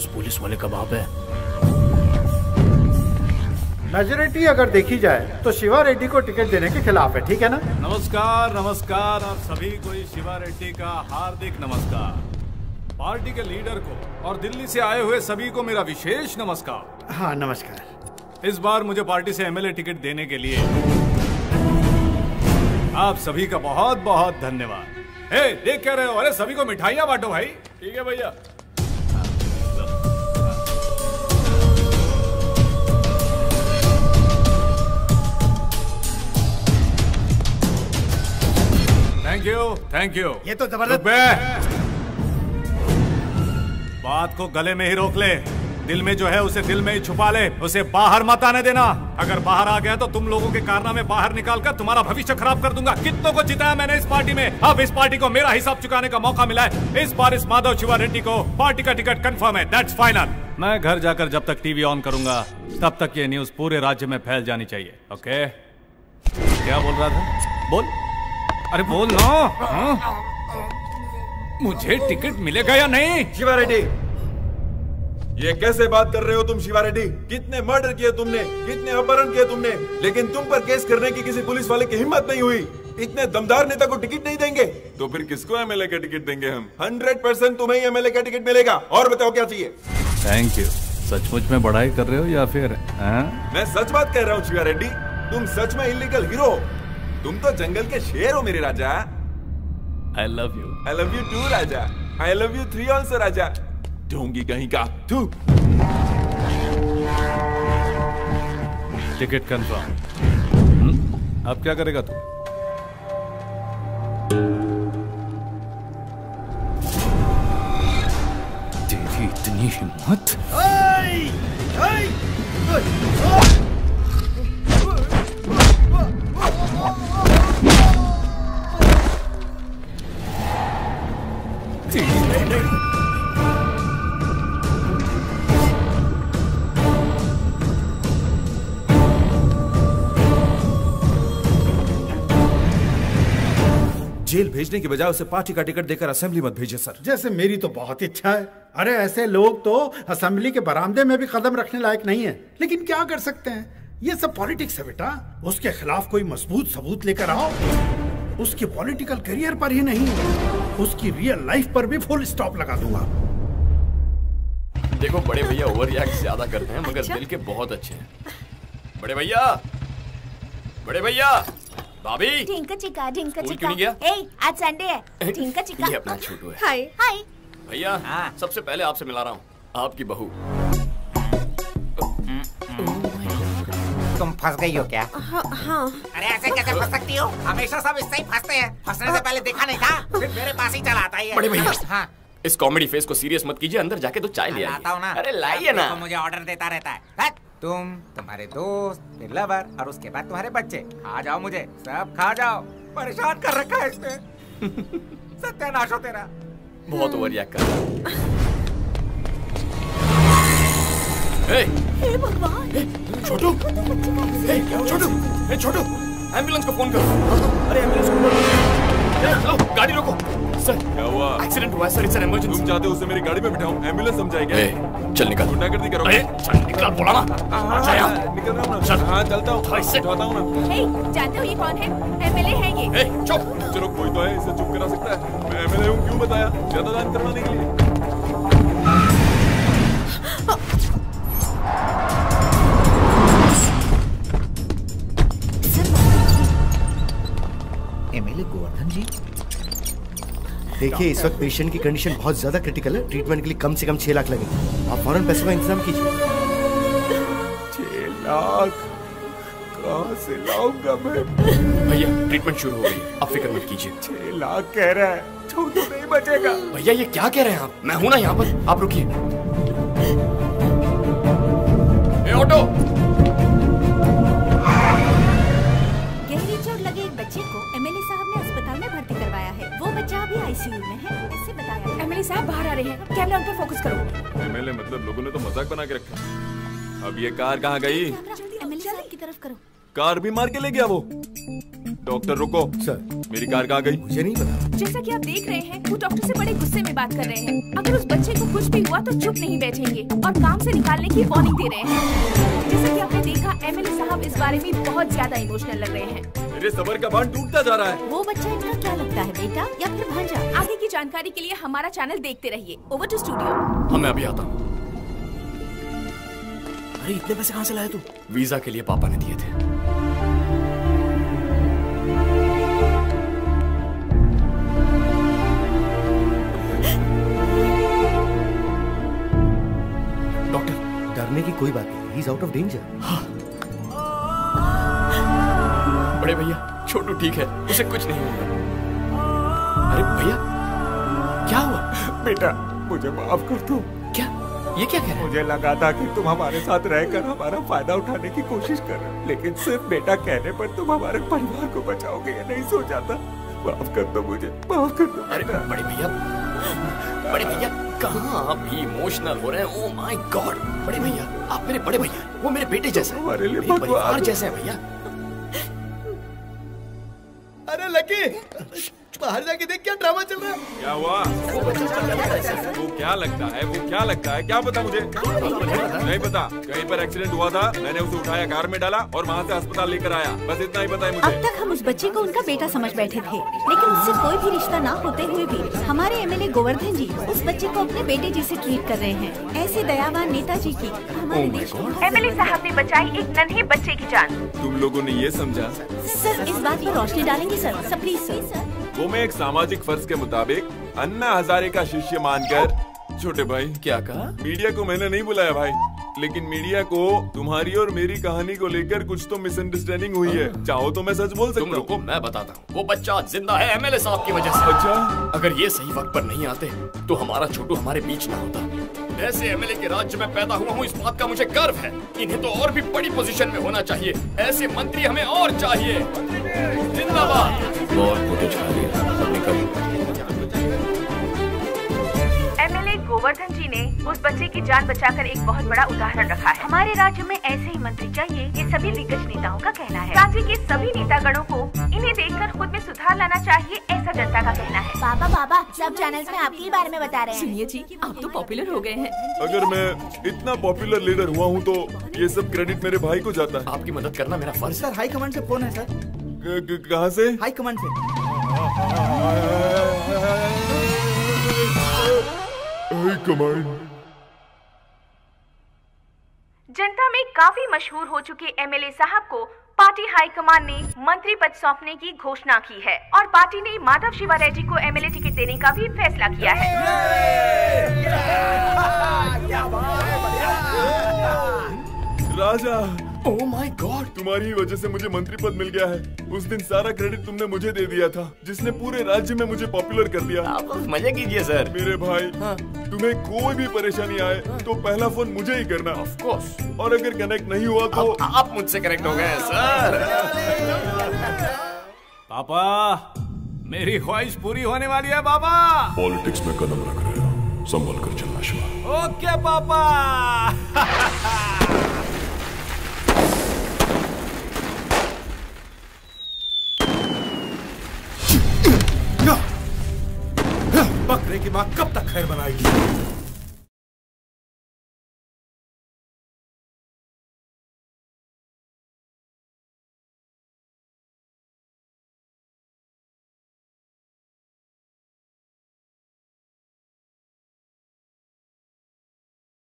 उस पुलिस वाले का बाप है। मेजोरिटी अगर देखी जाए तो शिवा रेड्डी को टिकट देने के खिलाफ है, ठीक है ना? नमस्कार नमस्कार, आप सभी को शिवा रेड्डी का हार्दिक नमस्कार। पार्टी के लीडर को और दिल्ली से आए हुए सभी को मेरा विशेष नमस्कार। हाँ नमस्कार। इस बार मुझे पार्टी से एमएलए टिकट देने के लिए आप सभी का बहुत बहुत धन्यवाद। हे, देख क्या रहे हो? अरे सभी को मिठाइयाँ बांटो भाई। ठीक है भैया। Thank you thank you. ये तो जबरदस्त। बात को गले में ही रोक ले, दिल में जो है उसे दिल में ही छुपा ले, उसे बाहर मत आने देना। अगर बाहर आ गया तो तुम लोगों के कारनामे बाहर निकाल कर तुम्हारा भविष्य खराब कर दूंगा। कितनों को जिताया मैंने इस पार्टी में, अब इस पार्टी को मेरा हिसाब चुकाने का मौका मिला है। इस बार इस माधव शिवा रेड्डी को पार्टी का टिकट कंफर्म है, दैट्स फाइनल। मैं घर जाकर जब तक टीवी ऑन करूंगा तब तक ये न्यूज पूरे राज्य में फैल जानी चाहिए। ओके? क्या बोल रहा था? बोल। अरे बोल ना। मुझे टिकट मिलेगा या नहीं? शिवा रेड्डी, ये कैसे बात कर रहे हो तुम? शिवा रेड्डी, कितने मर्डर किए तुमने, कितने अपहरण किए तुमने, लेकिन तुम पर केस करने की किसी पुलिस वाले की हिम्मत नहीं हुई। इतने दमदार नेता को टिकट नहीं देंगे तो फिर किसको एमएलए का टिकट देंगे हम? 100% तुम्हें एमएलए का टिकट मिलेगा। और बताओ क्या चाहिए? Thank you. सचमुच में बड़ाई कर रहे हो या फिर? मैं सच बात कह रहा हूँ शिवा रेड्डी, तुम सच में इलीगल हीरो। तुम तो जंगल के शेर हो मेरे राजा। I love you. I love you too Raja. I love you 3 also राजा। ढोंगी कहीं का तू। Ticket confirm. अब क्या करेगा तू? तेरी इतनी हिम्मत? जेल भेजने की बजाय उसे पार्टी का टिकट देकर असेंबली मत भेजिए सर। जैसे मेरी तो बहुत इच्छा है। अरे ऐसे लोग तो असेंबली के बरामदे में भी कदम रखने लायक नहीं है, लेकिन क्या कर सकते हैं, ये सब पॉलिटिक्स है बेटा। उसके खिलाफ कोई मजबूत सबूत लेकर आओ। उसकी पॉलिटिकल करियर पर ही नहीं, उसकी रियल लाइफ पर भी फुल स्टॉप लगा दूंगा। देखो बड़े भैया ओवर रिएक्ट ज्यादा करते हैं मगर दिल के बहुत अच्छे हैं। बड़े भैया, बड़े भैया, भाभी। ढिंका चिका क्यों नहीं गया? आज संडे है। ढिंका चिका। ये अपना छोटू है। हाय हाय। भैया सबसे पहले आपसे मिला रहा हूँ, आपकी बहू। तुम फंस गई हो क्या? हाँ। अरे ऐसे कैसे फंस सकती हो? हमेशा सब इससे ही फंसते हैं। फंसने से पहले देखा नहीं था, फिर मेरे पास ही चला आता है। बड़े भैया, हाँ। इस कॉमेडी फेस को सीरियस मत कीजिए, अंदर जाके तो चाय ले आता हूँ ना। अरे लाइए ना। मुझे ऑर्डर देता रहता है। तुम, तुम्हारे दोस्त, फिर लवर और उसके बाद तुम्हारे बच्चे। खा जाओ मुझे, सब खा जाओ। परेशान कर रखा है इसने। सत्यानाश हो तेरा। बहुत ओवर रिएक्ट कर रहा है। हे भगवान। छोटू, छोटू, छोटू, एम्बुलेंस को फोन करो। अरे एम्बुलेंस को फोन करो। चलो गाड़ी रोको। सर क्या हुआ? एक्सीडेंट हुआ है सर, इट्स एन इमरजेंसी। तुम चाहते हो उसे मेरी गाड़ी में बिठाऊं? एम्बुलेंस समझाएगा? चल निकल। गुंडागर्दी करोगे? चल निकल, बोला ना। निकल रहा हूँ ना। चल। हाँ चलता हूँ, उठाता हूँ ना। हे, जानते हो ये कौन है? एमएलए है ये। चुप। चलो कोई तो है, इसे चुप करा सकता है। मैं एमएलए हूँ, क्यों बताया? ज्यादा दान करवाने के लिए। एमएलए गोवर्धन जी, देखिए इस वक्त पेशेंट की कंडीशन बहुत ज्यादा क्रिटिकल है। ट्रीटमेंट के लिए कम से कम 6 लाख लगेंगे। आप फौरन पैसे का इंतजाम कीजिए। 6 लाख कहाँ से लाऊंगा मैं? भैया ट्रीटमेंट शुरू हो गई, आप फिक्र मत कीजिए। 6 लाख कह रहा है, छोटू नहीं बचेगा। भैया ये क्या कह रहे हैं आप? मैं हूं ना यहाँ पर, आप रुकिए। ऑटो। गहरी चोट लगे एक बच्चे को एमएलए साहब ने अस्पताल में भर्ती करवाया है। वो बच्चा अभी आईसीयू में है, इससे बताया। एमएलए साहब बाहर आ रहे हैं, कैमरा उन पर फोकस करो। एमएलए मतलब लोगों ने तो मजाक बना के रखा। अब ये कार कहाँ गई? एमएलए साहब की तरफ करो। कार भी मार के ले गया वो। डॉक्टर रुको सर, मेरी कार कहाँ गई? मुझे नहीं पता। जैसा कि आप देख रहे हैं, वो डॉक्टर से बड़े गुस्से में बात कर रहे हैं। अगर उस बच्चे को कुछ भी हुआ तो चुप नहीं बैठेंगे और काम से निकालने की वार्निंग दे रहे हैं। जैसा कि आपने देखा, एमएलए साहब इस बारे में बहुत ज्यादा इमोशनल लग रहे हैं। मेरे सबर का बांध टूटता जा रहा है। वो बच्चा इनका क्या लगता है, बेटा या फिर भांजा? आगे की जानकारी के लिए हमारा चैनल देखते रहिए। Over to studio. हाँ, मैं अभी आता हूँ। अरे इतने पैसे कहाँ से लाए तू? वीजा के लिए पापा ने दिए थे। डॉक्टर, डरने की कोई बात नहीं, he is out of danger. बड़े भैया, छोटू ठीक है, उसे कुछ नहीं होगा। अरे भैया, क्या हुआ? बेटा मुझे माफ कर दो। क्या? ये क्या कह रहे हैं? मुझे लगा था कि तुम हमारे साथ रहकर हमारा फायदा उठाने की कोशिश कर रहे हो, लेकिन सिर्फ बेटा कहने पर तुम हमारे परिवार को बचाओगे ये नहीं सोचा था। माफ कर दो मुझे, माफ कर दो। अरे बड़े भैया कहाँ आप भी इमोशनल हो रहे हैं? ओह माय गॉड, बड़े भैया, आप मेरे बड़े भैया, वो मेरे बेटे जैसे हैं, हमारे लिए मेरे भगवान परिवार जैसे हैं भैया। अरे लकी, बाहर जाके देख क्या ड्रामा चल रहा है। क्या हुआ? वो क्या लगता है? वो क्या लगता है? क्या पता मुझे? नहीं पता। कहीं पर एक्सीडेंट हुआ था, मैंने उसे उठाया, कार में डाला और वहाँ से अस्पताल लेकर आया। बस इतना ही पता है मुझे। अब तक हम उस बच्चे को उनका बेटा समझ बैठे थे, लेकिन उससे कोई भी रिश्ता ना होते हुए भी हमारे एमएलए गोवर्धन जी उस बच्चे को अपने बेटे जैसे ट्रीट कर रहे हैं। ऐसे दयावान नेताजी की हमारे देश में एमएलए साहब ने बचाई एक नन्हे बच्चे की जान। तुम लोगों ने ये समझा? सर, इस बात पर रोशनी डालेंगे सर, प्लीज सर। वो मैं एक सामाजिक फर्ज के मुताबिक अन्ना हजारे का शिष्य मानकर। छोटे भाई, क्या कहा? मीडिया को मैंने नहीं बुलाया भाई, लेकिन मीडिया को तुम्हारी और मेरी कहानी को लेकर कुछ तो मिसअंडरस्टैंडिंग हुई है। चाहो तो मैं सच बोल सकता तुम हूँ। रुको, मैं बताता हूँ। वो बच्चा जिंदा है एमएलए साहब की वजह से। अच्छा, अगर ये सही वक्त पर नहीं आते तो हमारा छोटू हमारे बीच ना होता। ऐसे एमएलए के राज्य में पैदा हुआ हूँ, इस बात का मुझे गर्व है। इन्हें तो और भी बड़ी पोजीशन में होना चाहिए। ऐसे मंत्री हमें और चाहिए। जिंदाबाद। बहुत फुटेज खा लिया, अब निकल। एमएलए गोवर्धन जी ने उस बच्चे की जान बचाकर एक बहुत बड़ा उदाहरण रखा है। हमारे राज्य में ऐसे ही मंत्री चाहिए, ये सभी दिग्गज नेताओं का कहना है। राज्य के सभी नेतागणों को इन्हें देखकर खुद में सुधार लाना चाहिए, ऐसा जनता का कहना है। पापा सब चैनल्स में आपके ही बारे में बता रहे हैं। सुनिए जी, आप तो पॉपुलर हो गए हैं। अगर मैं इतना पॉपुलर लीडर हुआ हूँ तो ये सब क्रेडिट मेरे भाई को जाता है। आपकी मदद करना मेरा फर्ज है। सर, हाई कमांड से फोन है सर। कहाँ से? हाई कमांड से। High command. जनता में काफी मशहूर हो चुके एमएलए साहब को पार्टी हाईकमान ने मंत्री पद सौंपने की घोषणा की है और पार्टी ने माधव शिवा रेड्डी को एमएलए टिकट देने का भी फैसला किया है। राजा, ओह माय गॉड, तुम्हारी ही वजह से मुझे मंत्री पद मिल गया है। उस दिन सारा क्रेडिट तुमने मुझे दे दिया था, जिसने पूरे राज्य में मुझे पॉपुलर कर दिया। आप मजे कीजिए सर। मेरे भाई, तुम्हें कोई भी परेशानी आए तो पहला फोन मुझे ही करना। Of course. और अगर कनेक्ट नहीं हुआ तो आप मुझसे कनेक्ट हो गए सर। पापा, मेरी ख्वाहिश पूरी होने वाली है पापा। पॉलिटिक्स में कदम रख रहे हो, संभल कर चलना शिवा। ओके पापा। बकरे की माँ कब तक खैर बनाएगी?